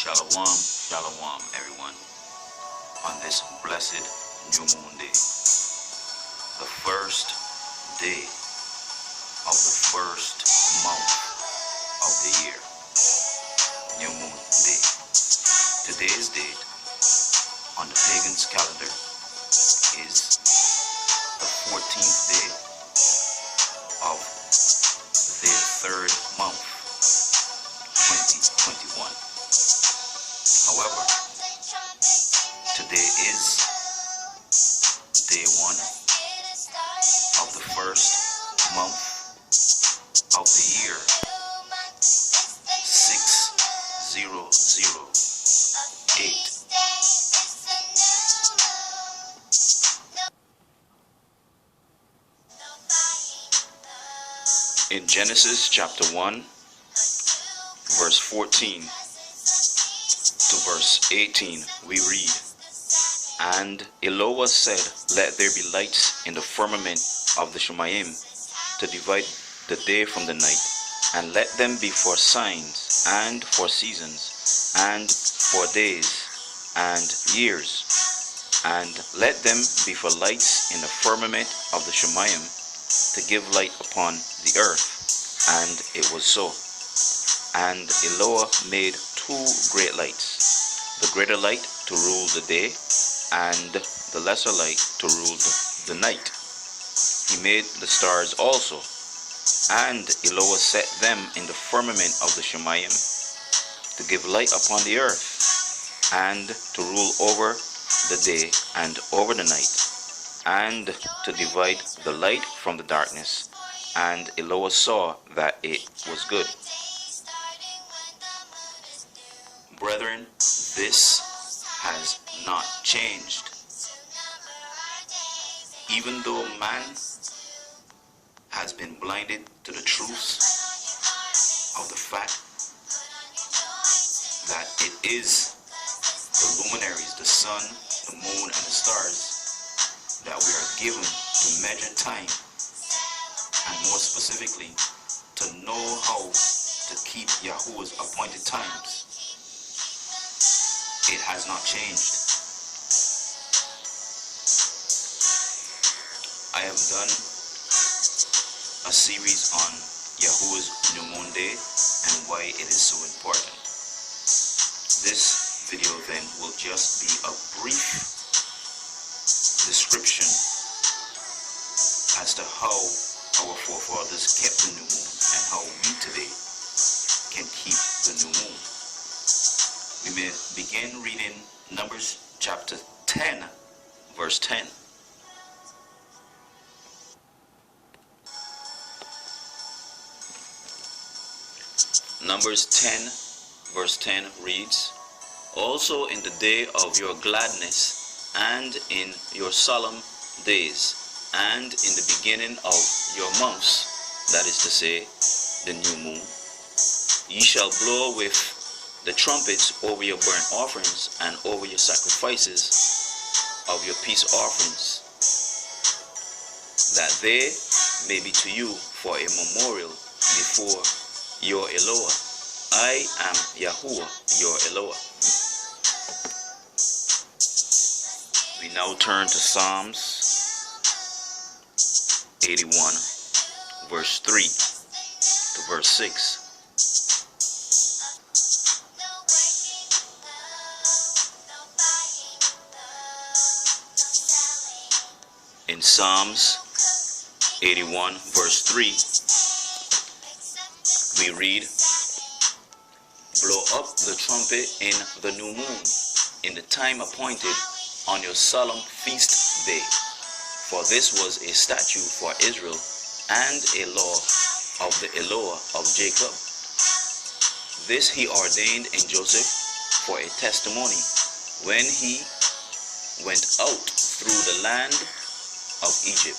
Shalom, shalom, everyone, on this blessed new moon day, the first day of the first month of the year, new moon day. Today's date on the pagan's calendar is the 14th day of their third month, 2021. However, today is day one of the first month of the year 6008. In Genesis chapter 1, verse 14 to verse 18, we read, "And Elohim said, Let there be lights in the firmament of the Shemayim, to divide the day from the night, and let them be for signs, and for seasons, and for days, and years, and let them be for lights in the firmament of the Shemayim, to give light upon the earth. And it was so. And Elohim made two great lights, the greater light to rule the day, and the lesser light to rule the night. He made the stars also, and Elohim set them in the firmament of the Shemayim, to give light upon the earth, and to rule over the day and over the night, and to divide the light from the darkness. And Elohim saw that it was good." Brethren, this has not changed. Even though man has been blinded to the truth of the fact that it is the luminaries, the sun, the moon, and the stars that we are given to measure time, and more specifically, to know how to keep Yahuwah's appointed times. It has not changed. I have done a series on Yahuwah's New Moon Day and why it is so important. This video then will just be a brief description as to how our forefathers kept the new moon and how we today can keep the new moon. We may begin reading Numbers chapter 10, verse 10. Numbers 10, verse 10 reads, "Also in the day of your gladness, and in your solemn days, and in the beginning of your months, that is to say, the new moon, ye shall blow with the trumpets over your burnt offerings and over your sacrifices of your peace offerings, that they may be to you for a memorial before your Elohim. I am Yahuwah, your Elohim." We now turn to Psalms 81, verse 3 to verse 6. In Psalms 81, verse 3, we read, "Blow up the trumpet in the new moon, in the time appointed on your solemn feast day. For this was a statute for Israel, and a law of the Elohim of Jacob. This he ordained in Joseph for a testimony, when he went out through the land of Egypt,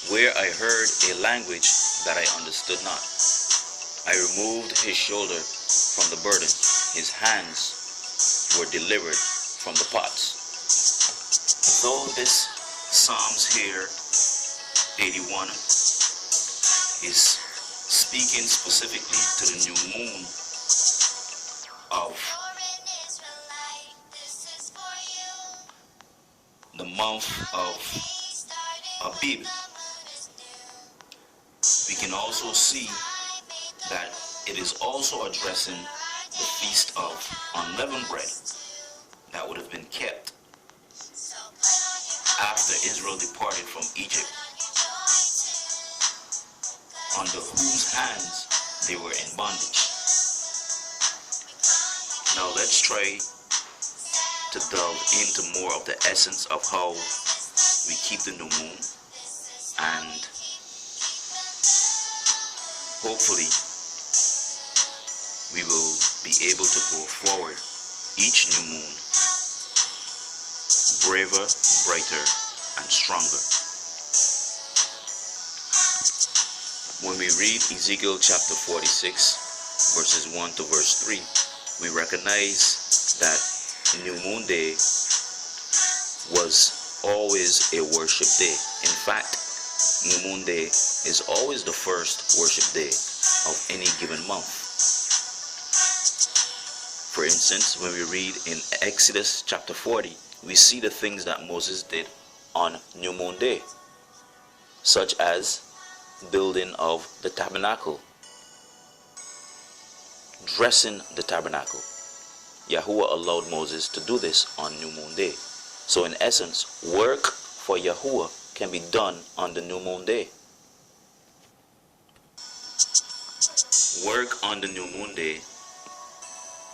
where I heard a language that I understood not. I removed his shoulder from the burden, his hands were delivered from the pots." Though this Psalms here, 81, is speaking specifically to the new moon of Abib. We can also see that it is also addressing the feast of unleavened bread that would have been kept after Israel departed from Egypt, under whose hands they were in bondage. Now let's try to delve into more of the essence of how we keep the new moon, and hopefully we will be able to go forward each new moon braver, brighter, and stronger. When we read Ezekiel chapter 46 verses 1 to verse 3, we recognize that New Moon Day was always a worship day. In fact, New Moon Day is always the first worship day of any given month. For instance, when we read in Exodus chapter 40, we see the things that Moses did on New Moon Day, such as building of the tabernacle, dressing the tabernacle. Yahuwah allowed Moses to do this on New Moon Day. So in essence, work for Yahuwah can be done on the New Moon Day. Work on the New Moon Day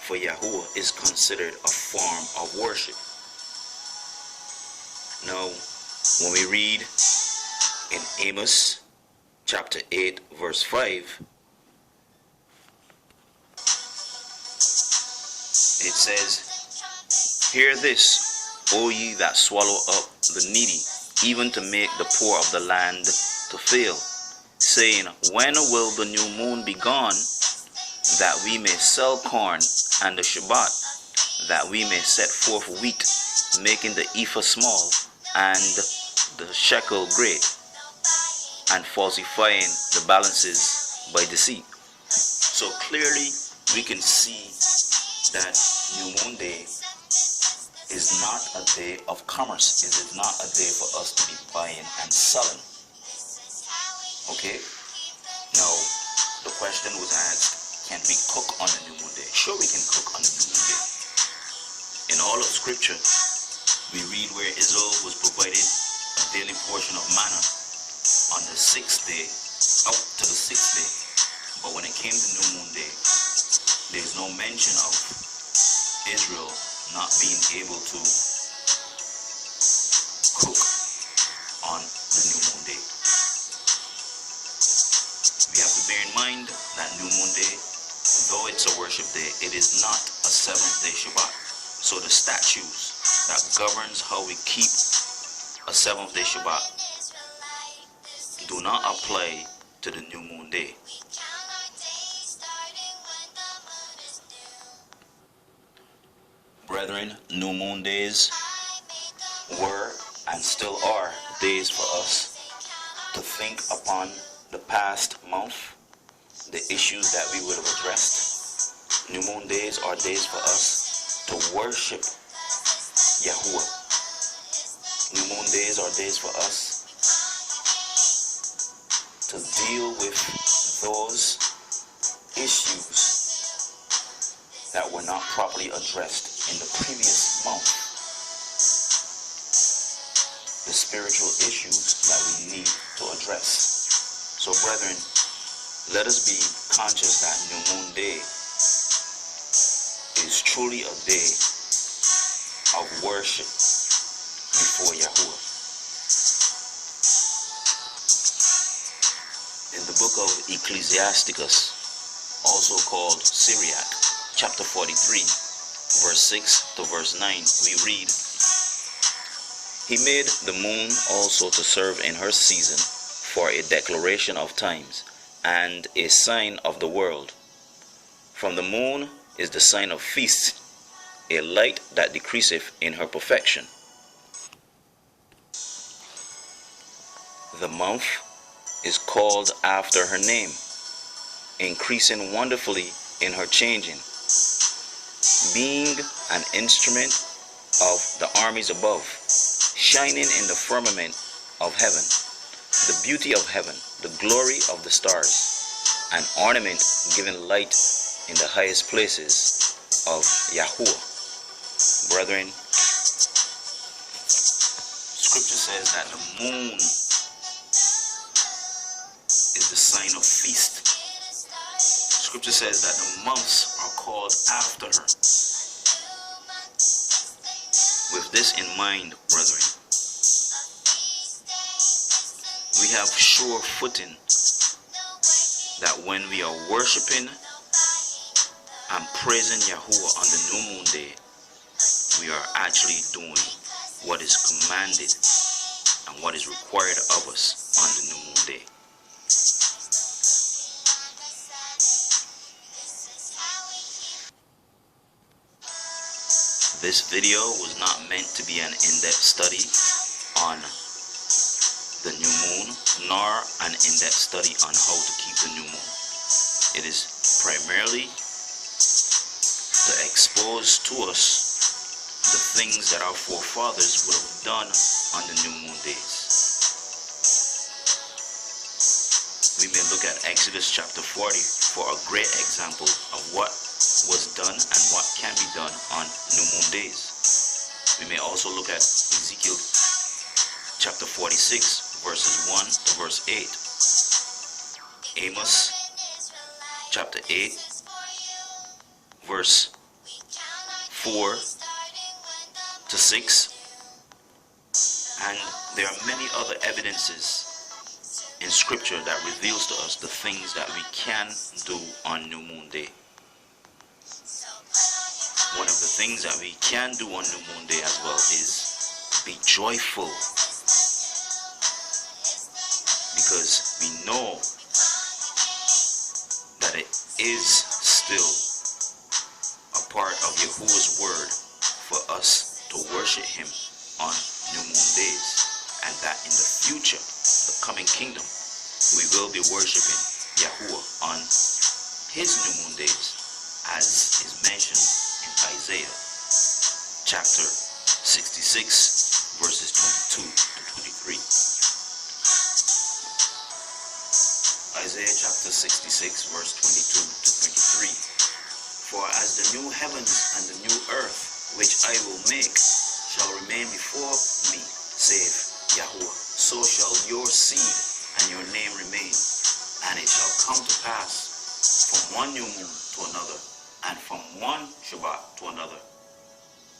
for Yahuwah is considered a form of worship. Now, when we read in Amos chapter 8 verse 5, it says, "Hear this, O ye that swallow up the needy, even to make the poor of the land to fail, saying, When will the new moon be gone, that we may sell corn, and the Shabbat, that we may set forth wheat, making the ephah small, and the shekel great, and falsifying the balances by deceit." So clearly we can see that New Moon Day is not a day of commerce. It is not a day for us to be buying and selling. Okay? Now, the question was asked, can we cook on the New Moon Day? Sure, we can cook on the New Moon Day. In all of Scripture, we read where Israel was provided a daily portion of manna on the 6th day, up to the 6th day. But when it came to New Moon Day, there is no mention of Israel not being able to cook on the New Moon Day. We have to bear in mind that New Moon Day, though it's a worship day, it is not a 7th-day Shabbat. So the statutes that governs how we keep a 7th-day Shabbat do not apply to the New Moon Day. Brethren, New Moon days were and still are days for us to think upon the past month, the issues that we would have addressed. New Moon days are days for us to worship Yahuwah. New Moon days are days for us to deal with those issues that were not properly addressed in the previous month. The spiritual issues that we need to address. So brethren, let us be conscious that New Moon Day is truly a day of worship before Yahuwah. In the book of Ecclesiasticus, also called Syriac, chapter 43, verse 6 to verse 9, we read, "He made the moon also to serve in her season for a declaration of times, and a sign of the world. From the moon is the sign of feasts, a light that decreaseth in her perfection. The month is called after her name, increasing wonderfully in her changing. being an instrument of the armies above, shining in the firmament of heaven, the beauty of heaven, the glory of the stars, an ornament giving light in the highest places of Yahuwah. Brethren, scripture says that the moon is the sign of feast. Scripture says that the months are called after her. With this in mind, brethren, we have sure footing that when we are worshiping and praising Yahuwah on the new moon day, we are actually doing what is commanded and what is required of us on the new moon day. This video was not meant to be an in-depth study on the new moon, nor an in-depth study on how to keep the new moon. It is primarily to expose to us the things that our forefathers would have done on the new moon days. We may look at Exodus chapter 40 for a great example of what was done and what can be done on new moon days. We may also look at Ezekiel chapter 46 verses 1 to verse 8. Amos chapter 8 verse 4 to 6. And there are many other evidences in scripture that reveals to us the things that we can do on new moon day. One of the things that we can do on new moon day as well is be joyful, because we know that it is still a part of Yahuwah's word for us to worship him on new moon days, and that in the future, the coming kingdom, we will be worshiping Yahuwah on his new moon days, as is mentioned in Isaiah chapter 66 verses 22 to 23. Isaiah chapter 66 verse 22 to 23. For as the new heavens and the new earth which I will make shall remain before me, saith Yahuwah, so shall your seed and your name remain. And it shall come to pass from one new moon to another, and from one Shabbat to another,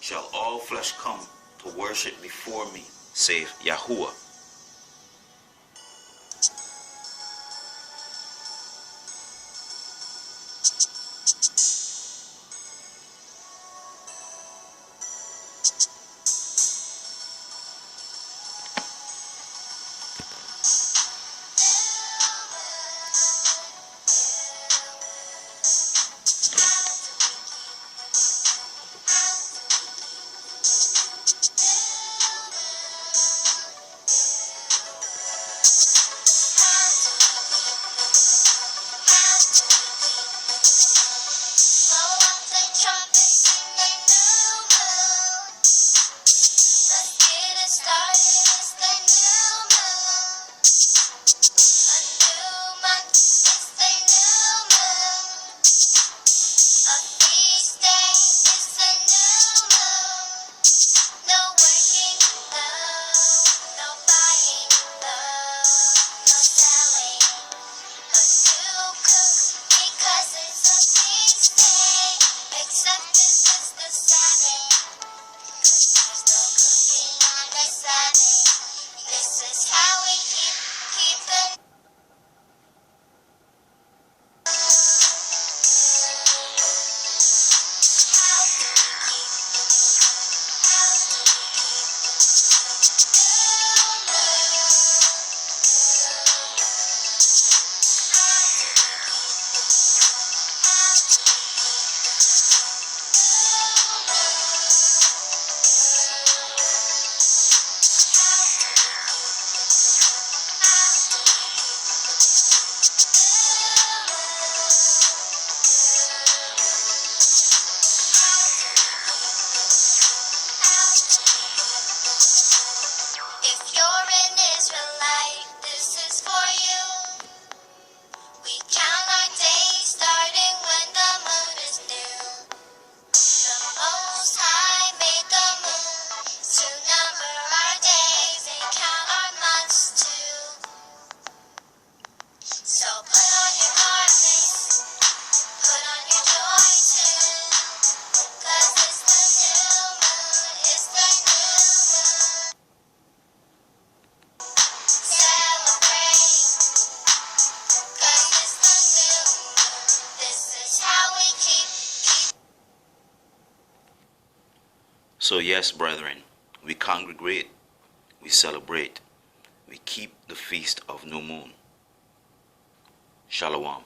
shall all flesh come to worship before me, saith Yahuwah. So yes, brethren, we congregate, we celebrate, we keep the feast of new moon. Shalom.